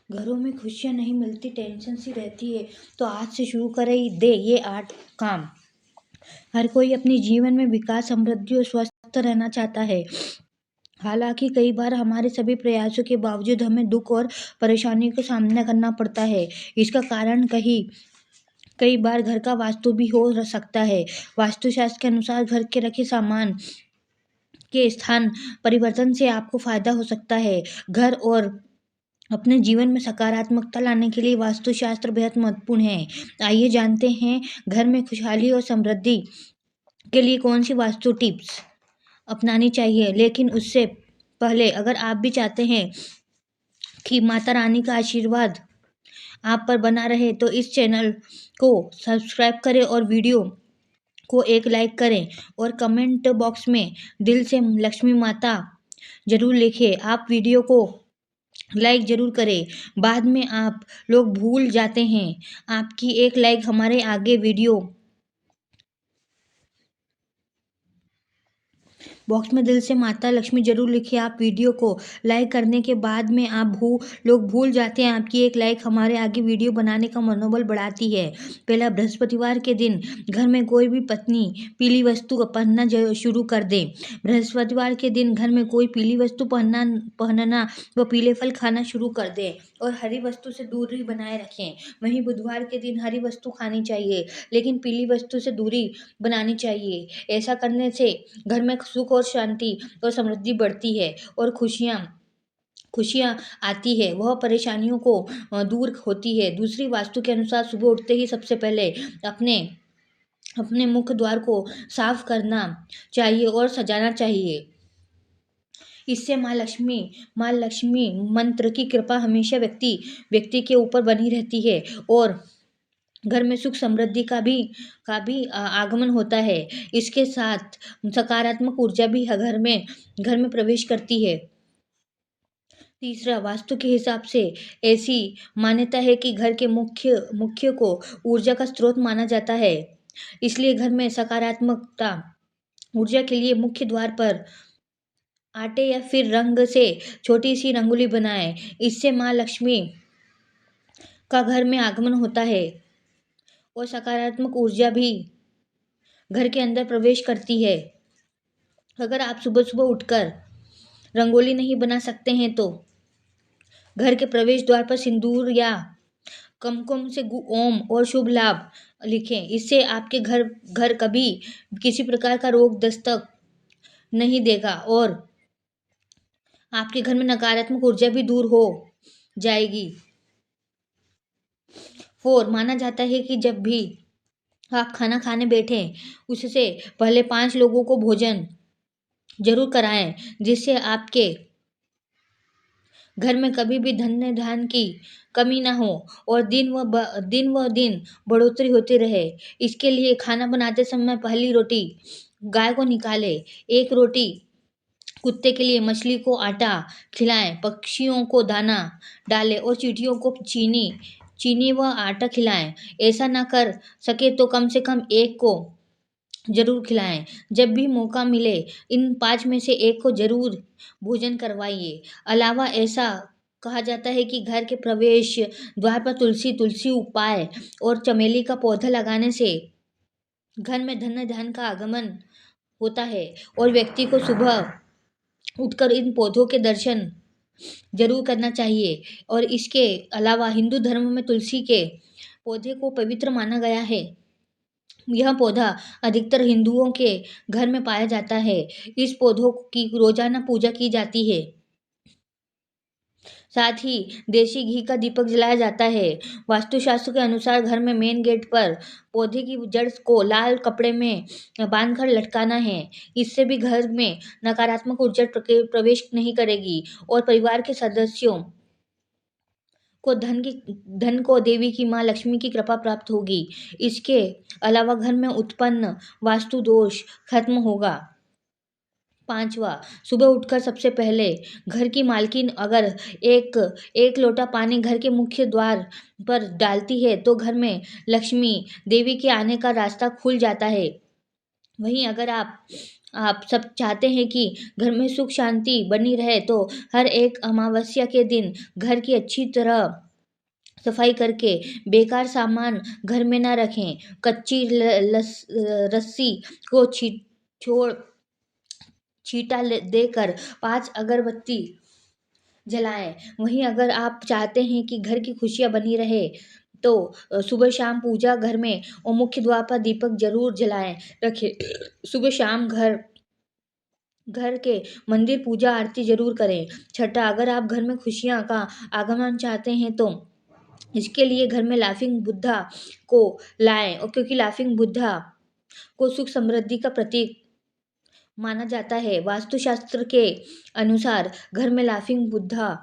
घरों में खुशियाँ नहीं मिलती, टेंशन सी रहती है। तो आज से शुरू करें दे ये 8 काम। हर कोई अपने जीवन में विकास, समृद्धि और स्वस्थ रहना चाहता है। हालांकि कई बार हमारे सभी प्रयासों के बावजूद हमें दुख और परेशानी का सामना करना पड़ता है। इसका कारण कई बार घर का वास्तु भी हो सकता है। वास्तुशास्त्र के अनुसार घर के रखे सामान के स्थान परिवर्तन से आपको फायदा हो सकता है। घर और अपने जीवन में सकारात्मकता लाने के लिए वास्तुशास्त्र बेहद महत्वपूर्ण है। आइए जानते हैं घर में खुशहाली और समृद्धि के लिए कौन सी वास्तु टिप्स अपनानी चाहिए। लेकिन उससे पहले अगर आप भी चाहते हैं कि माता रानी का आशीर्वाद आप पर बना रहे तो इस चैनल को सब्सक्राइब करें और वीडियो को एक लाइक करें और कमेंट बॉक्स में दिल से लक्ष्मी माता जरूर लिखें। आप वीडियो को लाइक जरूर करें। बाद में आप लोग भूल जाते हैं। आपकी एक लाइक हमारे आगे वीडियो बॉक्स में दिल से माता लक्ष्मी जरूर लिखिए। आप वीडियो को लाइक करने के बाद में लोग भूल जाते हैं। आपकी एक लाइक हमारे आगे वीडियो बनाने का मनोबल बढ़ाती है। पहला, बृहस्पतिवार के दिन घर में कोई भी पत्नी पीली वस्तु पहनना शुरू कर दे। बृहस्पतिवार के दिन घर में कोई पीली वस्तु पहनना व पीले फल खाना शुरू कर दे और हरी वस्तु से दूरी बनाए रखें। वहीं बुधवार के दिन हरी वस्तु खानी चाहिए, लेकिन पीली वस्तु से दूरी बनानी चाहिए। ऐसा करने से घर में सुख और शांति और समृद्धि बढ़ती है और खुशियाँ आती है, वह परेशानियों को दूर होती है। दूसरी वास्तु के अनुसार सुबह उठते ही सबसे पहले अपने अपने मुख्य द्वार को साफ करना चाहिए और सजाना चाहिए। इससे माँ लक्ष्मी मंत्र की कृपा हमेशा व्यक्ति के ऊपर बनी रहती है और घर में सुख समृद्धि का भी आगमन होता है। इसके साथ सकारात्मक ऊर्जा भी घर में प्रवेश करती है। तीसरा, वास्तु के हिसाब से ऐसी मान्यता है कि घर के मुख्य को ऊर्जा का स्रोत माना जाता है। इसलिए घर में सकारात्मकता ऊर्जा के लिए मुख्य द्वार पर आटे या फिर रंग से छोटी सी रंगोली बनाएं। इससे माँ लक्ष्मी का घर में आगमन होता है और सकारात्मक ऊर्जा भी घर के अंदर प्रवेश करती है। अगर आप सुबह सुबह उठकर रंगोली नहीं बना सकते हैं तो घर के प्रवेश द्वार पर सिंदूर या कुमकुम से ओम और शुभ लाभ लिखें। इससे आपके घर कभी किसी प्रकार का रोग दस्तक नहीं देगा और आपके घर में नकारात्मक ऊर्जा भी दूर हो जाएगी। 4, माना जाता है कि जब भी आप खाना खाने बैठें उससे पहले 5 लोगों को भोजन जरूर कराएं, जिससे आपके घर में कभी भी धन धान की कमी ना हो और दिन बढ़ोतरी होती रहे। इसके लिए खाना बनाते समय पहली रोटी गाय को निकालें, एक रोटी कुत्ते के लिए, मछली को आटा खिलाएं, पक्षियों को दाना डालें और चींटियों को चीनी व आटा खिलाएं। ऐसा ना कर सके तो कम से कम एक को जरूर खिलाएं। जब भी मौका मिले इन 5 में से एक को जरूर भोजन करवाइए। अलावा ऐसा कहा जाता है कि घर के प्रवेश द्वार पर तुलसी उपाय और चमेली का पौधा लगाने से घर में धन धान का आगमन होता है और व्यक्ति को सुबह उठकर इन पौधों के दर्शन जरूर करना चाहिए। और इसके अलावा हिंदू धर्म में तुलसी के पौधे को पवित्र माना गया है। यह पौधा अधिकतर हिंदुओं के घर में पाया जाता है। इस पौधों की रोजाना पूजा की जाती है। साथ ही देसी घी का दीपक जलाया जाता है। वास्तुशास्त्र के अनुसार घर में मेन गेट पर पौधे की जड़ को लाल कपड़े में बांधकर लटकाना है। इससे भी घर में नकारात्मक ऊर्जा प्रवेश नहीं करेगी और परिवार के सदस्यों को धन को देवी की माँ लक्ष्मी की कृपा प्राप्त होगी। इसके अलावा घर में उत्पन्न वास्तु दोष खत्म होगा। 5वां, सुबह उठकर सबसे पहले घर की मालकिन अगर एक लोटा पानी घर के मुख्य द्वार पर डालती है तो घर में लक्ष्मी देवी के आने का रास्ता खुल जाता है। वहीं अगर आप आप सब चाहते हैं कि घर में सुख शांति बनी रहे, तो हर एक अमावस्या के दिन घर की अच्छी तरह सफाई करके बेकार सामान घर में ना रखें। कच्ची रस्सी को छोड़ छींटा देकर 5 अगरबत्ती जलाएं। वहीं अगर आप चाहते हैं कि घर की खुशियां बनी रहे, तो सुबह शाम पूजा घर में और मुख्य द्वार पर दीपक जरूर जलाएं रखें। सुबह शाम घर घर के मंदिर पूजा आरती जरूर करें। छठा, अगर आप घर में खुशियां का आगमन चाहते हैं, तो इसके लिए घर में लाफिंग बुद्धा को लाएं, और क्योंकि लाफिंग बुद्धा को सुख समृद्धि का प्रतीक माना जाता है। वास्तुशास्त्र के अनुसार घर में लाफिंग बुद्धा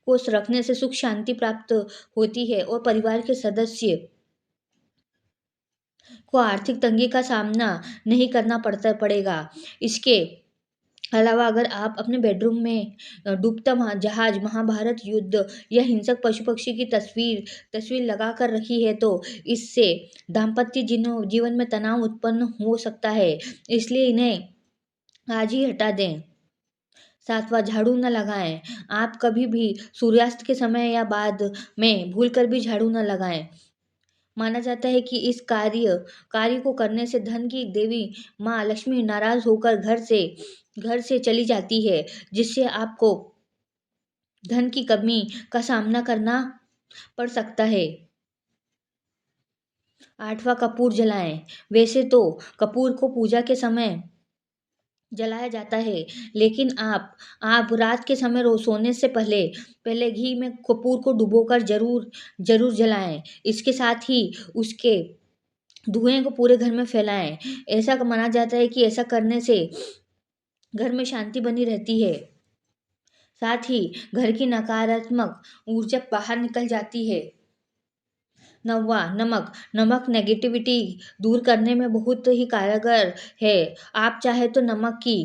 को रखने से सुख शांति प्राप्त होती है और परिवार के सदस्य को आर्थिक तंगी का सामना नहीं करना पड़ेगा। इसके अलावा अगर आप अपने बेडरूम में डूबता जहाज, महाभारत युद्ध या हिंसक पशु पक्षी की तस्वीर लगा कर रखी है, तो इससे दाम्पत्य जीवन में तनाव उत्पन्न हो सकता है। इसलिए इन्हें आज ही हटा दें। सातवां, झाड़ू न लगाएं। आप कभी भी सूर्यास्त के समय या बाद में भूलकर भी झाड़ू न लगाएं। माना जाता है कि इस कार्य को करने से धन की देवी माँ लक्ष्मी नाराज होकर घर से चली जाती है, जिससे आपको धन की कमी का सामना करना पड़ सकता है। आठवां, कपूर जलाएं। वैसे तो कपूर को पूजा के समय जलाया जाता है, लेकिन आप रात के समय सोने से पहले घी में कपूर को डुबोकर जरूर जलाएं। इसके साथ ही उसके धुएं को पूरे घर में फैलाएं। ऐसा माना जाता है कि ऐसा करने से घर में शांति बनी रहती है। साथ ही घर की नकारात्मक ऊर्जा बाहर निकल जाती है। नौवां, नमक नेगेटिविटी दूर करने में बहुत ही कारगर है। आप चाहे तो नमक की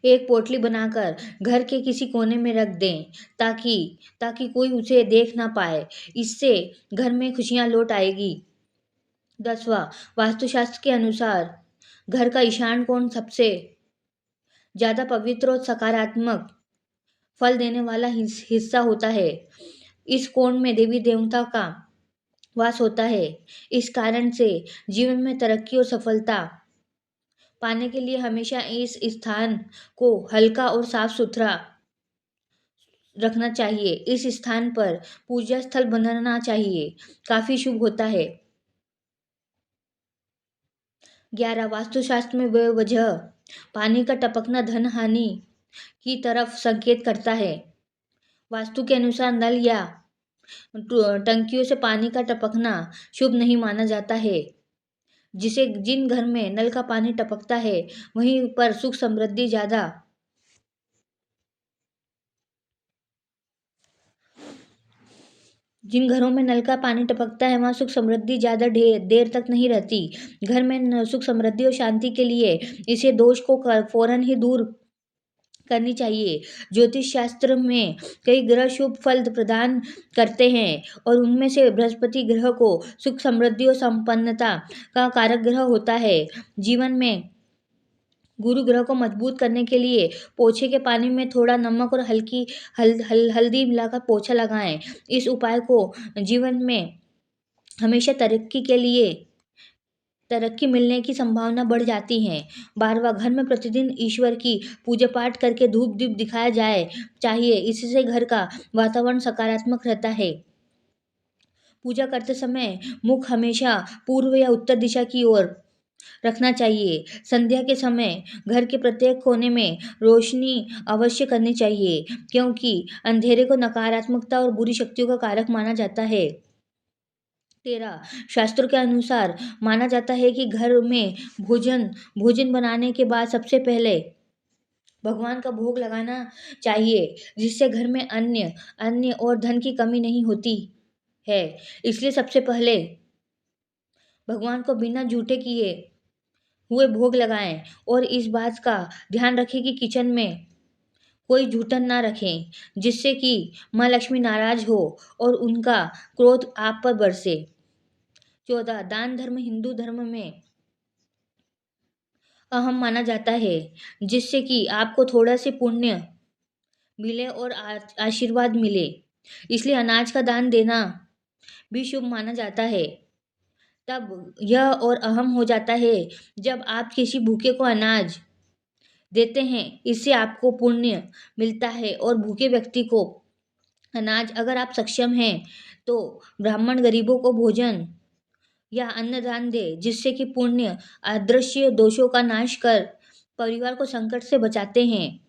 एक पोटली बनाकर घर के किसी कोने में रख दें, ताकि कोई उसे देख ना पाए। इससे घर में खुशियां लौट आएगी। 10वां, वास्तुशास्त्र के अनुसार घर का ईशान कोण सबसे ज्यादा पवित्र और सकारात्मक फल देने वाला हिस्सा होता है। इस कोण में देवी देवता का वास होता है। इस कारण से जीवन में तरक्की और सफलता पाने के लिए हमेशा इस स्थान को हल्का और साफ सुथरा रखना चाहिए। इस स्थान पर पूजा स्थल बनाना चाहिए, काफी शुभ होता है। 11, वास्तुशास्त्र में बेवजह पानी का टपकना धन हानि की तरफ संकेत करता है। वास्तु के अनुसार नल या टंकियों से पानी का टपकना शुभ नहीं माना जाता है। जिन घर में नल का पानी टपकता है, वहीं पर सुख समृद्धि ज्यादा जिन घरों में नल का पानी टपकता है, वहां सुख समृद्धि ज्यादा देर तक नहीं रहती। घर में सुख समृद्धि और शांति के लिए इसे दोष को फौरन ही दूर करनी चाहिए। ज्योतिष शास्त्र में कई ग्रह शुभ फल प्रदान करते हैं, और उनमें से बृहस्पति ग्रह को सुख समृद्धि और संपन्नता का कारक ग्रह होता है। जीवन में गुरु ग्रह को मजबूत करने के लिए पोछे के पानी में थोड़ा नमक और हल्की हल्दी मिलाकर पोछा लगाएं। इस उपाय को जीवन में हमेशा तरक्की मिलने की संभावना बढ़ जाती है। 12वां, घर में प्रतिदिन ईश्वर की पूजा पाठ करके धूप दीप दिखाया जाए चाहिए। इससे घर का वातावरण सकारात्मक रहता है। पूजा करते समय मुख हमेशा पूर्व या उत्तर दिशा की ओर रखना चाहिए। संध्या के समय घर के प्रत्येक कोने में रोशनी अवश्य करनी चाहिए, क्योंकि अंधेरे को नकारात्मकता और बुरी शक्तियों का कारक माना जाता है। 13, शास्त्रों के अनुसार माना जाता है कि घर में भोजन बनाने के बाद सबसे पहले भगवान का भोग लगाना चाहिए, जिससे घर में अन्य और धन की कमी नहीं होती है। इसलिए सबसे पहले भगवान को बिना झूठे किए हुए भोग लगाएं, और इस बात का ध्यान रखें कि किचन में कोई जूठन ना रखें, जिससे कि माँ लक्ष्मी नाराज हो और उनका क्रोध आप पर बरसे। 14, दान धर्म हिंदू धर्म में अहम माना जाता है, जिससे कि आपको थोड़ा से पुण्य मिले और आशीर्वाद मिले। इसलिए अनाज का दान देना भी शुभ माना जाता है। तब यह और अहम हो जाता है जब आप किसी भूखे को अनाज देते हैं, इससे आपको पुण्य मिलता है। और भूखे व्यक्ति को अनाज, अगर आप सक्षम हैं तो ब्राह्मण गरीबों को भोजन या अन्नदान दे, जिससे कि पुण्य अदृश्य दोषों का नाश कर परिवार को संकट से बचाते हैं।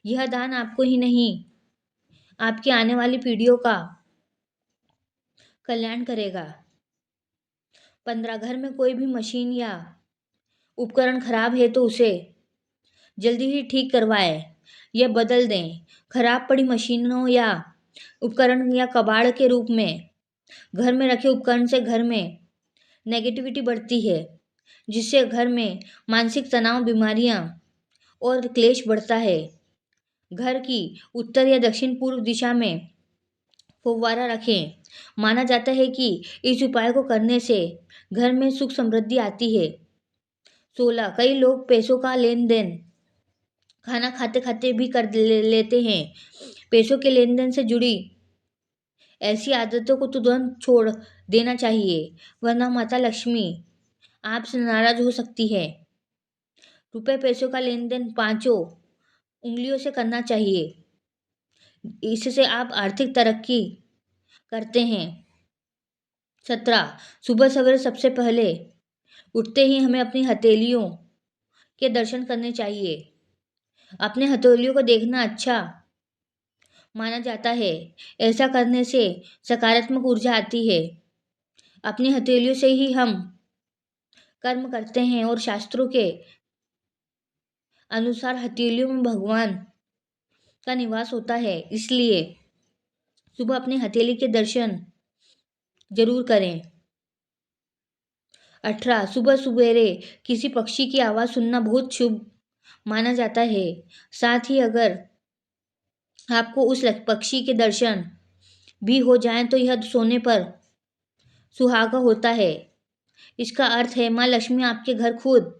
यह दान आपको ही नहीं, आपकी आने वाली पीढ़ियों का कल्याण करेगा। 15 घर में कोई भी मशीन या उपकरण खराब है तो उसे जल्दी ही ठीक करवाएं या बदल दें। खराब पड़ी मशीनों या उपकरण या कबाड़ के रूप में घर में रखे उपकरण से घर में नेगेटिविटी बढ़ती है, जिससे घर में मानसिक तनाव, बीमारियां और क्लेश बढ़ता है। घर की उत्तर या दक्षिण पूर्व दिशा में फव्वारा रखें। माना जाता है कि इस उपाय को करने से घर में सुख समृद्धि आती है। 16 कई लोग पैसों का लेन देन खाना खाते खाते भी कर लेते हैं। पैसों के लेन देन से जुड़ी ऐसी आदतों को तुरंत छोड़ देना चाहिए, वरना माता लक्ष्मी आपसे नाराज हो सकती है। रुपए पैसों का लेन देन पांचों उंगलियों से करना चाहिए। इससे आप आर्थिक तरक्की करते हैं। 17 सुबह सवेरे सबसे पहले उठते ही हमें अपनी हथेलियों के दर्शन करने चाहिए। अपने हथेलियों को देखना अच्छा माना जाता है। ऐसा करने से सकारात्मक ऊर्जा आती है। अपनी हथेलियों से ही हम कर्म करते हैं और शास्त्रों के अनुसार हथेलियों में भगवान का निवास होता है। इसलिए सुबह अपनी हथेली के दर्शन जरूर करें। 18 सुबह सवेरे किसी पक्षी की आवाज़ सुनना बहुत शुभ माना जाता है। साथ ही अगर आपको उस पक्षी के दर्शन भी हो जाएं तो यह सोने पर सुहागा होता है। इसका अर्थ है माँ लक्ष्मी आपके घर खुद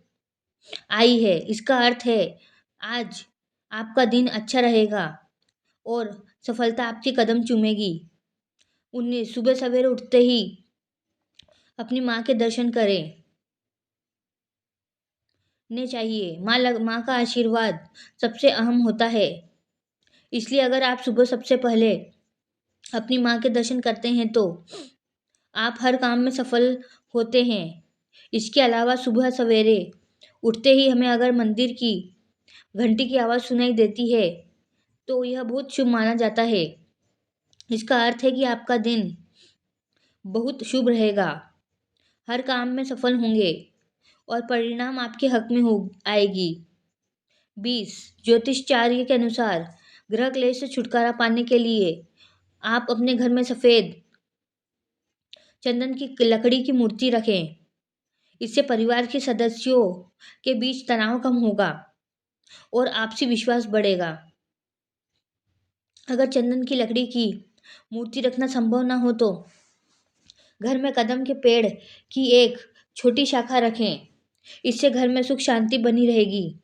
आई है। इसका अर्थ है आज आपका दिन अच्छा रहेगा और सफलता आपके कदम चूमेगी। 19 सुबह सवेरे उठते ही अपनी माँ के दर्शन करें ने चाहिए। माँ का आशीर्वाद सबसे अहम होता है। इसलिए अगर आप सुबह सबसे पहले अपनी माँ के दर्शन करते हैं तो आप हर काम में सफल होते हैं। इसके अलावा सुबह सवेरे उठते ही हमें अगर मंदिर की घंटी की आवाज़ सुनाई देती है तो यह बहुत शुभ माना जाता है। इसका अर्थ है कि आपका दिन बहुत शुभ रहेगा, हर काम में सफल होंगे और परिणाम आपके हक में हो आएगी। 20 ज्योतिषाचार्य के अनुसार ग्रह क्लेश से छुटकारा पाने के लिए आप अपने घर में सफ़ेद चंदन की लकड़ी की मूर्ति रखें। इससे परिवार के सदस्यों के बीच तनाव कम होगा और आपसी विश्वास बढ़ेगा। अगर चंदन की लकड़ी की मूर्ति रखना संभव ना हो तो घर में कदम के पेड़ की एक छोटी शाखा रखें। इससे घर में सुख शांति बनी रहेगी।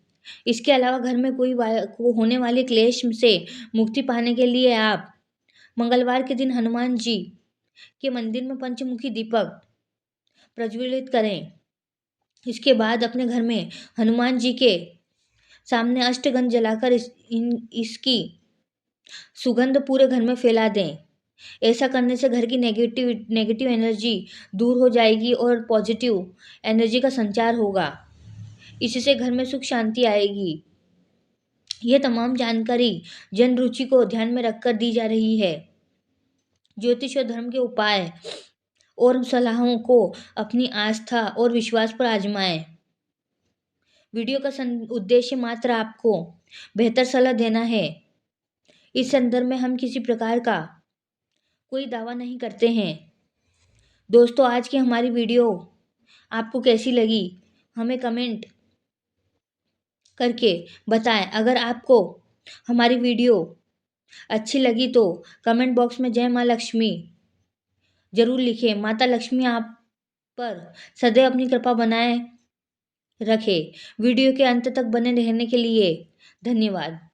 इसके अलावा घर में को होने वाले क्लेश से मुक्ति पाने के लिए आप मंगलवार के दिन हनुमान जी के मंदिर में पंचमुखी दीपक प्रज्वलित करें। इसके बाद अपने घर में हनुमान जी के सामने अष्टगंध जलाकर इसकी सुगंध पूरे घर में फैला दें। ऐसा करने से घर की नेगेटिव एनर्जी दूर हो जाएगी और पॉजिटिव एनर्जी का संचार होगा। इससे घर में सुख शांति आएगी। यह तमाम जानकारी जन रुचि को ध्यान में रखकर दी जा रही है। ज्योतिष और धर्म के उपाय और सलाहों को अपनी आस्था और विश्वास पर आजमाएं। वीडियो का उद्देश्य मात्र आपको बेहतर सलाह देना है। इस संदर्भ में हम किसी प्रकार का कोई दावा नहीं करते हैं। दोस्तों, आज की हमारी वीडियो आपको कैसी लगी हमें कमेंट करके बताएं। अगर आपको हमारी वीडियो अच्छी लगी तो कमेंट बॉक्स में जय माँ लक्ष्मी जरूर लिखें। माता लक्ष्मी आप पर सदैव अपनी कृपा बनाए रखें। वीडियो के अंत तक बने रहने के लिए धन्यवाद।